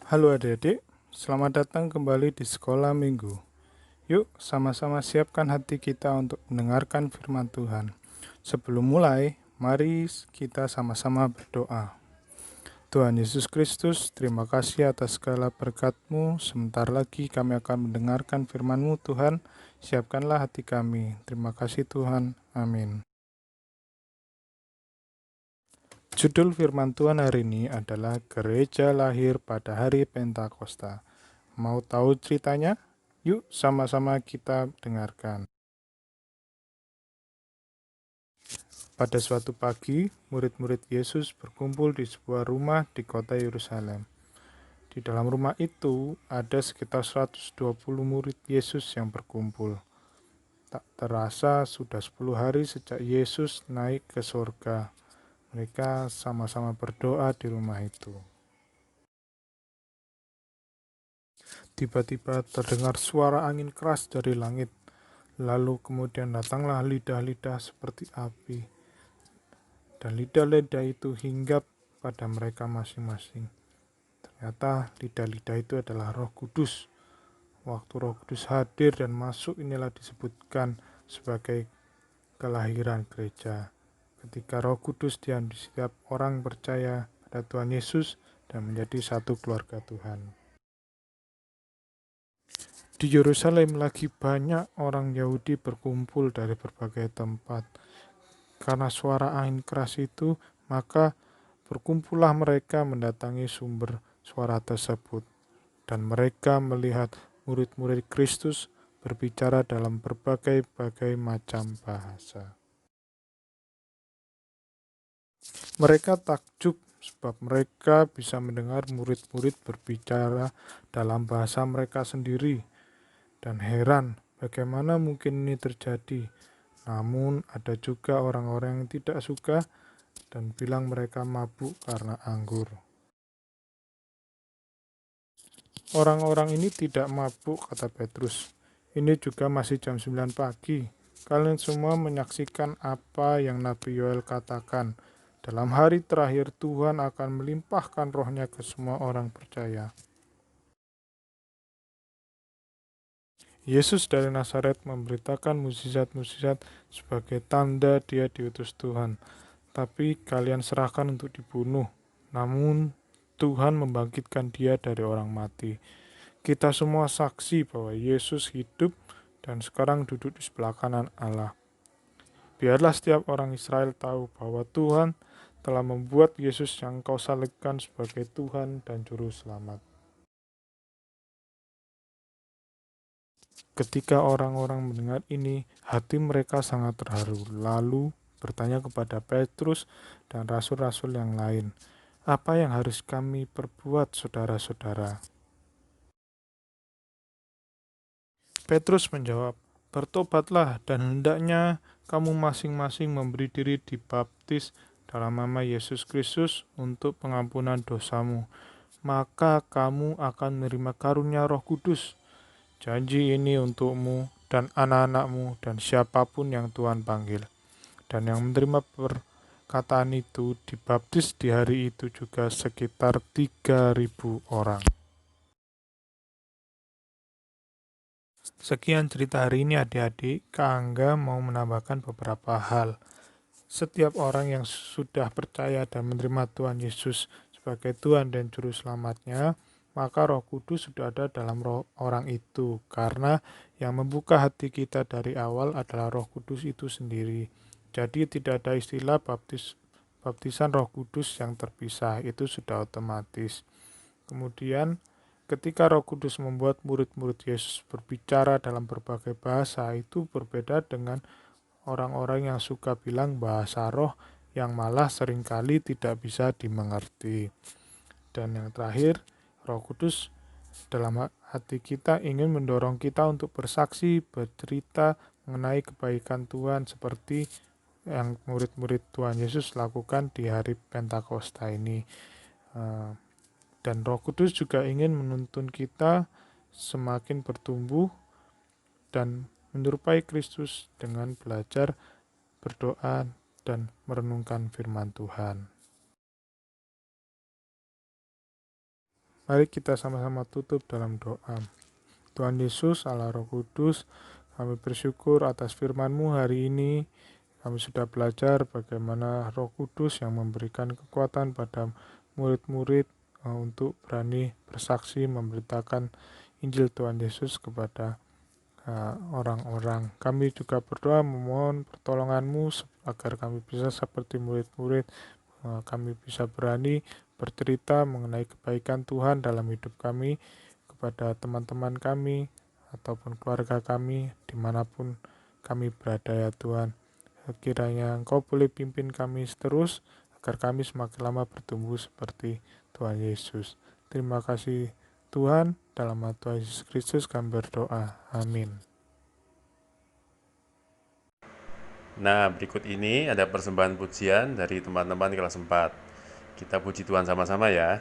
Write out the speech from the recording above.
Halo adik-adik, selamat datang kembali di sekolah minggu. Yuk sama-sama siapkan hati kita untuk mendengarkan firman Tuhan. Sebelum mulai, mari kita sama-sama berdoa. Tuhan Yesus Kristus, terima kasih atas segala berkat-Mu. Sebentar lagi kami akan mendengarkan firman-Mu Tuhan. Siapkanlah hati kami. Terima kasih Tuhan. Amin. Judul firman Tuhan hari ini adalah Gereja Lahir pada Hari Pentakosta. Mau tahu ceritanya? Yuk sama-sama kita dengarkan. Pada suatu pagi, murid-murid Yesus berkumpul di sebuah rumah di kota Yerusalem. Di dalam rumah itu ada sekitar 120 murid Yesus yang berkumpul. Tak terasa sudah 10 hari sejak Yesus naik ke surga. Mereka sama-sama berdoa di rumah itu. Tiba-tiba terdengar suara angin keras dari langit. Lalu kemudian datanglah lidah-lidah seperti api. Dan lidah-lidah itu hinggap pada mereka masing-masing. Ternyata lidah-lidah itu adalah Roh Kudus. Waktu Roh Kudus hadir dan masuk inilah disebutkan sebagai kelahiran gereja. Ketika Roh Kudus diam di setiap orang percaya pada Tuhan Yesus dan menjadi satu keluarga Tuhan. Di Yerusalem lagi banyak orang Yahudi berkumpul dari berbagai tempat. Karena suara angin keras itu, maka berkumpullah mereka mendatangi sumber suara tersebut, dan mereka melihat murid-murid Kristus berbicara dalam berbagai-bagai macam bahasa. Mereka takjub sebab mereka bisa mendengar murid-murid berbicara dalam bahasa mereka sendiri, dan heran bagaimana mungkin ini terjadi. Namun ada juga orang-orang yang tidak suka dan bilang mereka mabuk karena anggur. Orang-orang ini tidak mabuk, kata Petrus. Ini juga masih jam 9 pagi. Kalian semua menyaksikan apa yang Nabi Yoel katakan. Dalam hari terakhir Tuhan akan melimpahkan rohnya ke semua orang percaya. Yesus dari Nazaret memberitakan mukjizat-mukjizat sebagai tanda dia diutus Tuhan. Tapi kalian serahkan untuk dibunuh. Namun Tuhan membangkitkan dia dari orang mati. Kita semua saksi bahwa Yesus hidup dan sekarang duduk di sebelah kanan Allah. Biarlah setiap orang Israel tahu bahwa Tuhan telah membuat Yesus yang kau salibkan sebagai Tuhan dan Juru Selamat. Ketika orang-orang mendengar ini, hati mereka sangat terharu. Lalu bertanya kepada Petrus dan rasul-rasul yang lain, "Apa yang harus kami perbuat, saudara-saudara?" Petrus menjawab, "Bertobatlah dan hendaknya kamu masing-masing memberi diri dibaptis dalam nama Yesus Kristus untuk pengampunan dosamu. Maka kamu akan menerima karunia Roh Kudus. Janji ini untukmu dan anak-anakmu dan siapapun yang Tuhan panggil." Dan yang menerima perkataan itu dibaptis di hari itu juga sekitar 3.000 orang. Sekian cerita hari ini adik-adik. Kak Angga mau menambahkan beberapa hal. Setiap orang yang sudah percaya dan menerima Tuhan Yesus sebagai Tuhan dan Juru Selamatnya, maka Roh Kudus sudah ada dalam orang itu. Karena yang membuka hati kita dari awal adalah Roh Kudus itu sendiri. Jadi tidak ada istilah baptisan Roh Kudus yang terpisah, itu sudah otomatis. Kemudian ketika Roh Kudus membuat murid-murid Yesus berbicara dalam berbagai bahasa, itu berbeda dengan orang-orang yang suka bilang bahasa roh yang malah seringkali tidak bisa dimengerti. Dan yang terakhir, Roh Kudus dalam hati kita ingin mendorong kita untuk bersaksi, bercerita mengenai kebaikan Tuhan seperti yang murid-murid Tuhan Yesus lakukan di hari Pentakosta ini. Dan Roh Kudus juga ingin menuntun kita semakin bertumbuh dan menyerupai Kristus dengan belajar, berdoa, dan merenungkan firman Tuhan. Mari kita sama-sama tutup dalam doa. Tuhan Yesus, Allah Roh Kudus, kami bersyukur atas firman-Mu hari ini. Kami sudah belajar bagaimana Roh Kudus yang memberikan kekuatan pada murid-murid untuk berani bersaksi memberitakan Injil Tuhan Yesus kepada orang-orang. Kami juga berdoa memohon pertolongan-Mu agar kami bisa seperti murid-murid, kami bisa berani bercerita mengenai kebaikan Tuhan dalam hidup kami kepada teman-teman kami ataupun keluarga kami dimanapun kami berada ya Tuhan. Kiranya Engkau boleh pimpin kami terus agar kami semakin lama bertumbuh seperti Tuhan Yesus. Terima kasih Tuhan, dalam nama Tuhan Yesus Kristus kami berdoa. Amin. Nah, berikut ini ada persembahan pujian dari teman-teman kelas 4. Kita puji Tuhan sama-sama ya.